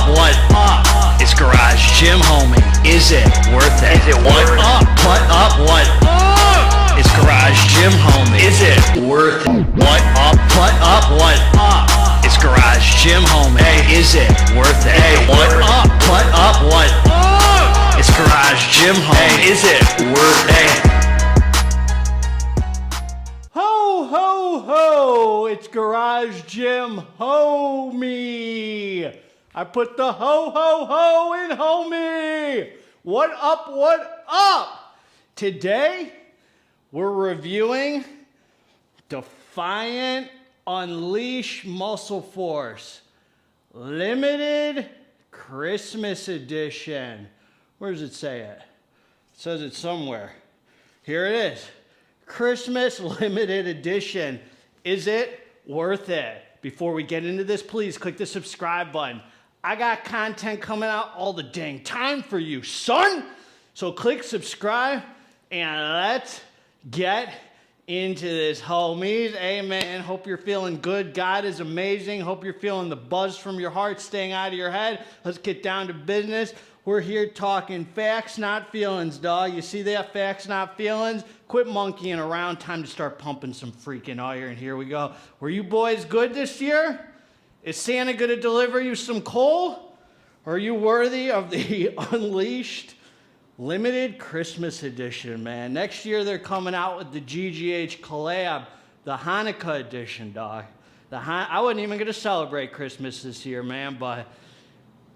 What up? It's Garage Gym Homie. Is it worth it? Is it what up? What up? What up? It's Garage Gym Homie. Is it worth it? What up? What up? What up? It's Garage Gym Homie. Hey, is it worth it? Hey, what up? What up? What up? It's Garage Gym Homie. Hey, is it worth it? Ho, ho, ho! It's Garage Gym Homie. I put the ho, ho, ho in homie. What up, what up? Today, we're reviewing Defiant Unleash Muscle Force Limited Christmas Edition. Where does it say it? It says it somewhere. Here it is. Christmas Limited Edition. Is it worth it? Before we get into this, please click the subscribe button. I got content coming out all the dang time for you, son. So click subscribe and let's get into this, homies. Amen. Hope you're feeling good. God is amazing. Hope you're feeling the buzz from your heart staying out of your head. Let's get down to business. We're here talking facts, not feelings, dog. You see that? Facts, not feelings. Quit monkeying around. Time to start pumping some freaking iron. Here we go. Were you boys good this year? Is Santa going to deliver you some coal? Are you worthy of the Unleashed Limited Christmas Edition, man? Next year, they're coming out with the GGH collab, the Hanukkah edition, dog. I wasn't even going to celebrate Christmas this year, man, but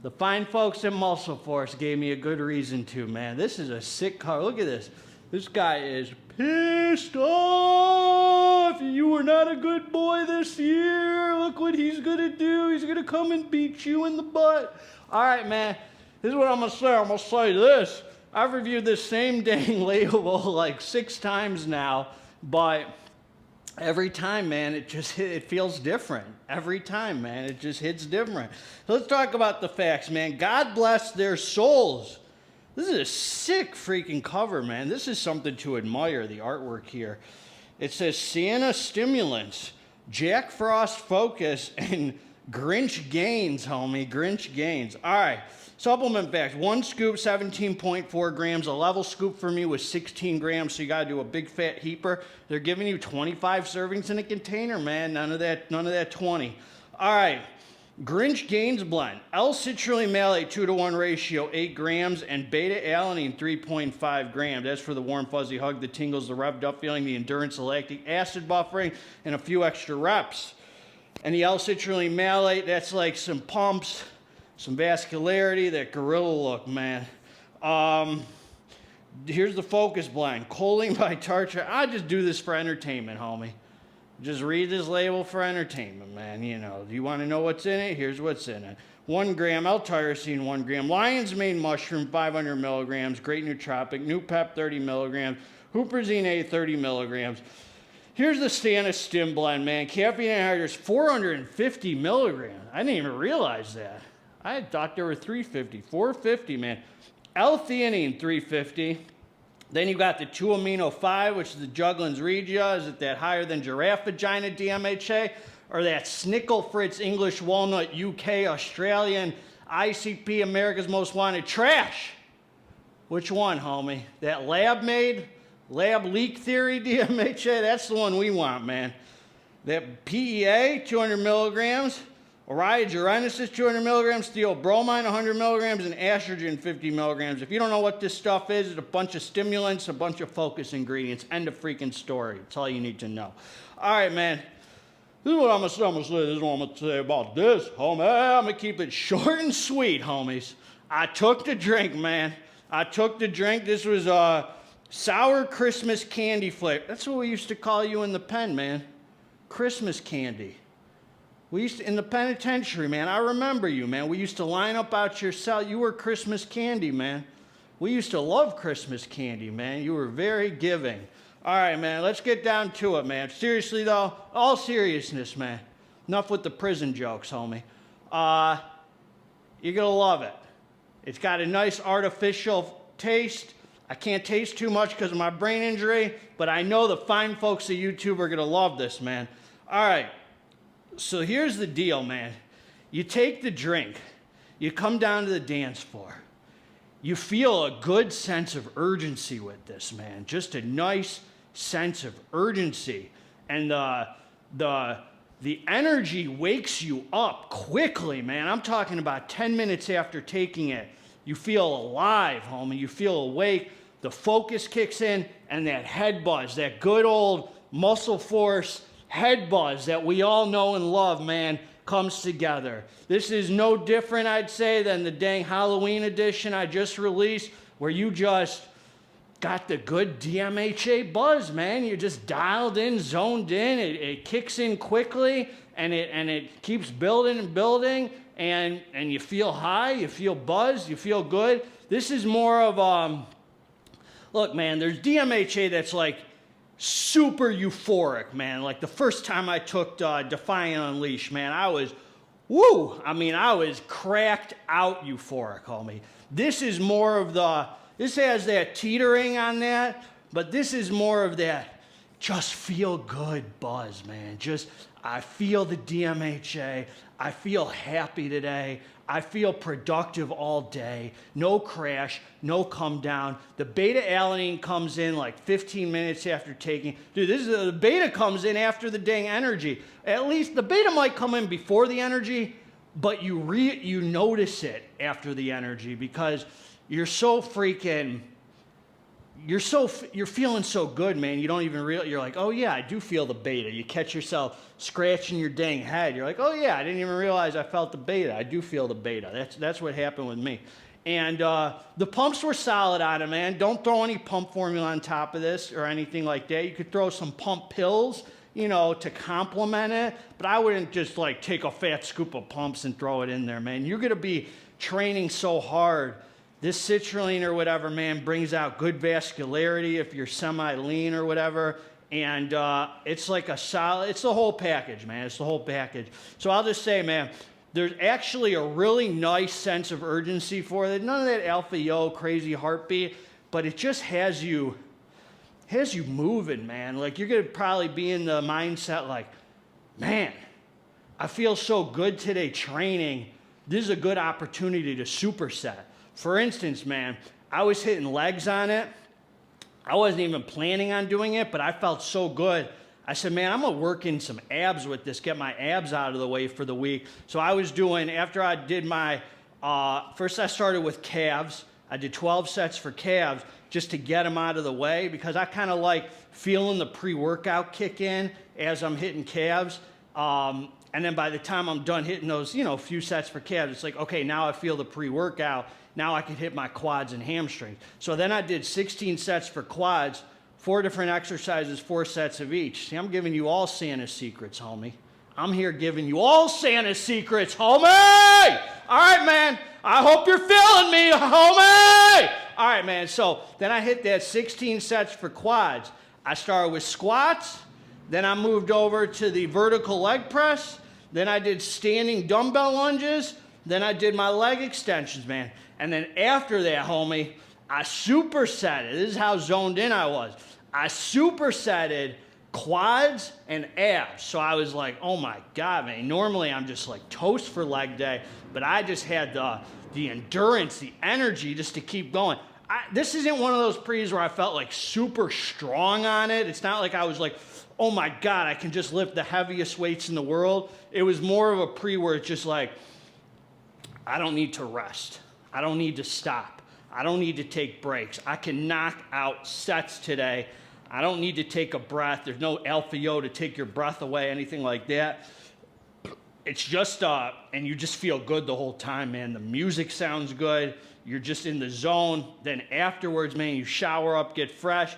the fine folks at MuscleForce gave me a good reason to, man. This is a sick car. Look at this. This guy is pissed off. You were not a good boy this year. Look what he's going to do. He's going to come and beat you in the butt. All right, man. This is what I'm going to say. I'm going to say this. I've reviewed this same dang label like 6 times now, but every time, man, it feels different. Every time, man, it just hits different. So let's talk about the facts, man. God bless their souls. This is a sick freaking cover, man. This is something to admire, the artwork here. It says Santa Stimulants, Jack Frost Focus, and Grinch Gains, homie. Grinch Gains. All right. Supplement facts. 1 scoop, 17.4 grams. A level scoop for me was 16 grams, so you got to do a big fat heaper. They're giving you 25 servings in a container, man. None of that 20. All right. Grinch Gains blend. L-citrulline malate 2-to-1 ratio, 8 grams, and beta-alanine 3.5 grams. That's for the warm, fuzzy hug, the tingles, the revved up feeling, the endurance, the lactic acid buffering, and a few extra reps. And the L-citrulline malate, that's like some pumps, some vascularity, that gorilla look, man. Here's the focus blend. Choline by Tartar. I just do this for entertainment, homie. Just read this label for entertainment, man. You know, do you want to know what's in it? Here's what's in it. 1 gram L-tyrosine, 1 gram. Lion's mane mushroom, 500 milligrams. Great nootropic. New Pep, 30 milligrams. Huperzine A, 30 milligrams. Here's the Santa Stim blend, man. Caffeine anhydrous, 450 milligrams. I didn't even realize that. I thought there were 350. 450, man. L-theanine, 350. Then you got the 2-amino-5, which is the Juglans Regia. Is it that higher than giraffe vagina DMHA? Or that Snickle Fritz English Walnut UK Australian ICP America's Most Wanted trash? Which one, homie? That lab leak theory DMHA? That's the one we want, man. That PEA, 200 milligrams. Origenesis, 200 milligrams, theobromine, 100 milligrams, and estrogen, 50 milligrams. If you don't know what this stuff is, it's a bunch of stimulants, a bunch of focus ingredients. End of freaking story. That's all you need to know. All right, man. This is what I'm going to say. This is what I'm going to say about this, homie. I'm going to keep it short and sweet, homies. I took the drink, man. I took the drink. This was sour Christmas candy flavor. That's what we used to call you in the pen, man. Christmas candy. We used to, in the penitentiary, man, I remember you, man. We used to line up out your cell. You were Christmas candy, man. We used to love Christmas candy, man. You were very giving. All right, man, let's get down to it, man. Seriously, though, all seriousness, man. Enough with the prison jokes, homie. You're going to love it. It's got a nice artificial taste. I can't taste too much because of my brain injury, but I know the fine folks at YouTube are going to love this, man. All right. So here's the deal, man. You take the drink, You come down to the dance floor. You feel a good sense of urgency with this, man. Just a nice sense of urgency. And the energy wakes you up quickly, man. I'm talking about 10 minutes after taking it. You feel alive, homie. You feel awake. The focus kicks in, and that head buzz, that good old MuscleForce head buzz that we all know and love, man, comes together. This is no different, I'd say, than the dang Halloween edition I just released, where you just got the good DMHA buzz, man. You're just dialed in, zoned in. It kicks in quickly, and it keeps building and building, and you feel high, you feel buzzed, you feel good. This is more of look, man, there's DMHA that's like super euphoric, man. Like the first time I took Defiant Unleashed, man, I was, I was cracked out euphoric, homie. This is more of this has that teetering on that, but this is more of that just feel good buzz, man. I feel the DMHA. I feel happy today. I feel productive all day. No crash, no come down. The beta-alanine comes in like 15 minutes after taking. Dude, the beta comes in after the dang energy. At least the beta might come in before the energy, but you notice it after the energy because you're so freaking. You're feeling so good, man. You don't even realize. You're like, oh yeah, I do feel the beta. You catch yourself scratching your dang head. You're like, oh yeah, I didn't even realize I felt the beta. I do feel the beta. That's what happened with me. And the pumps were solid on it, man. Don't throw any pump formula on top of this or anything like that. You could throw some pump pills, to complement it. But I wouldn't just like take a fat scoop of pumps and throw it in there, man. You're gonna be training so hard. This citrulline or whatever, man, brings out good vascularity if you're semi-lean or whatever. And it's like it's the whole package, man. It's the whole package. So I'll just say, man, there's actually a really nice sense of urgency for it. None of that alpha yo crazy heartbeat, but it just has you moving, man. Like you're gonna probably be in the mindset like, man, I feel so good today training. This is a good opportunity to superset. For instance, man, I was hitting legs on it. I wasn't even planning on doing it, but I felt so good. I said, man, I'm going to work in some abs with this, get my abs out of the way for the week. So I was doing, after I did my, first I started with calves. I did 12 sets for calves just to get them out of the way because I kind of like feeling the pre-workout kick in as I'm hitting calves. And then by the time I'm done hitting those, few sets for calves, it's like, okay, now I feel the pre-workout. Now I can hit my quads and hamstrings. So then I did 16 sets for quads, 4 different exercises, 4 sets of each. See, I'm giving you all Santa's secrets, homie. I'm here giving you all Santa's secrets, homie! All right, man. I hope you're feeling me, homie! All right, man. So then I hit that 16 sets for quads. I started with squats. Then I moved over to the vertical leg press. Then I did standing dumbbell lunges. Then I did my leg extensions, man. And then after that, homie, I supersetted. This is how zoned in I was. I supersetted quads and abs. So I was like, oh my God, man. Normally I'm just like toast for leg day, but I just had the endurance, the energy just to keep going. This isn't one of those pre's where I felt like super strong on it. It's not like I was like, oh my God, I can just lift the heaviest weights in the world. It was more of a pre where it's just like, I don't need to rest. I don't need to stop. I don't need to take breaks. I can knock out sets today. I don't need to take a breath. There's no alpha yo to take your breath away, anything like that. It's just, and you just feel good the whole time, man. The music sounds good. You're just in the zone. Then afterwards, man, you shower up, get fresh.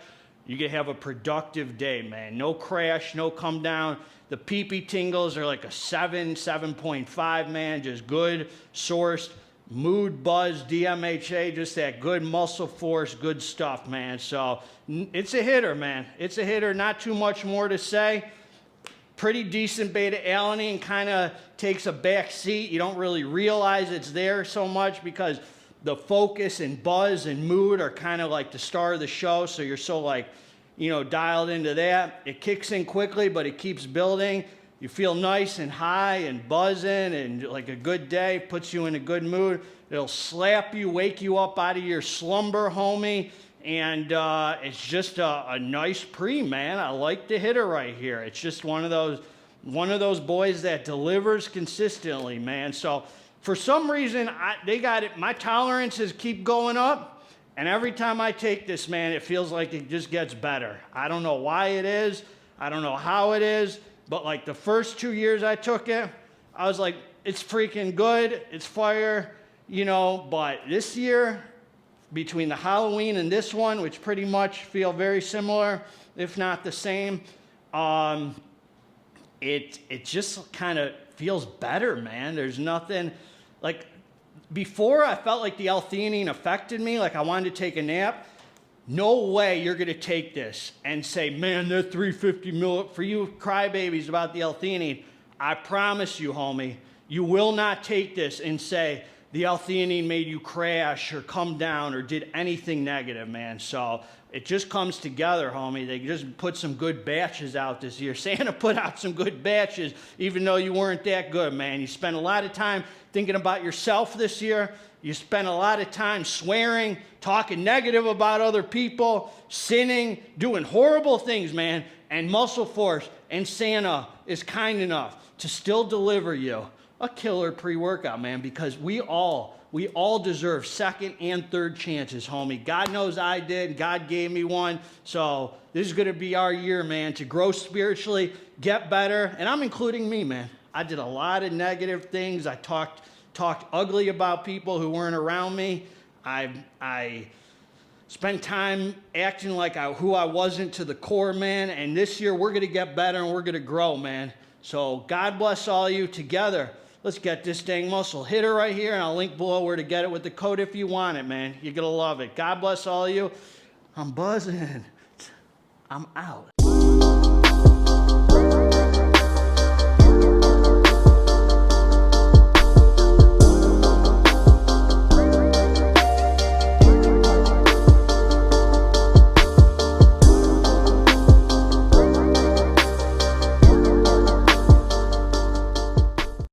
You can have a productive day, man. No crash, no come down. The pee-pee tingles are like a 7.5, man. Just good sourced mood buzz, DMHA, just that good MuscleForce, good stuff, man. So it's a hitter, man. It's a hitter. Not too much more to say. Pretty decent beta-alanine, kind of takes a back seat. You don't really realize it's there so much because the focus and buzz and mood are kind of like the star of the show, so you're so like, dialed into that. It kicks in quickly, but it keeps building. You feel nice and high and buzzing and like a good day, puts you in a good mood. It'll slap you, wake you up out of your slumber, homie. And it's just a nice pre, man. I like the hitter right here. It's just one of those boys that delivers consistently, man. So for some reason, they got it. My tolerances keep going up. And every time I take this, man, it feels like it just gets better. I don't know why it is. I don't know how it is. But like the first 2 years I took it, I was like, it's freaking good. It's fire, you know. But this year, between the Halloween and this one, which pretty much feel very similar, if not the same, it just kind of feels better, man. There's nothing, like, before I felt like the L-theanine affected me, like I wanted to take a nap. No way you're going to take this and say, man, they're 350 mil. For you crybabies about the L-theanine, I promise you, homie, you will not take this and say the L-theanine made you crash or come down or did anything negative, man. So it just comes together, homie. They just put some good batches out this year. Santa put out some good batches, even though you weren't that good, man. You spent a lot of time thinking about yourself this year. You spent a lot of time swearing, talking negative about other people, sinning, doing horrible things, man. And MuscleForce and Santa is kind enough to still deliver you a killer pre-workout, man, because we all deserve second and third chances, homie. God knows I did. God gave me one. So this is going to be our year, man, to grow spiritually, get better. And I'm including me, man. I did a lot of negative things. I talked ugly about people who weren't around me. I spent time acting like who I wasn't to the core, man. And this year we're going to get better and we're going to grow, man. So God bless all you together. Let's get this dang muscle hitter right here, and I'll link below where to get it with the code if you want it, man. You're going to love it. God bless all of you. I'm buzzing. I'm out.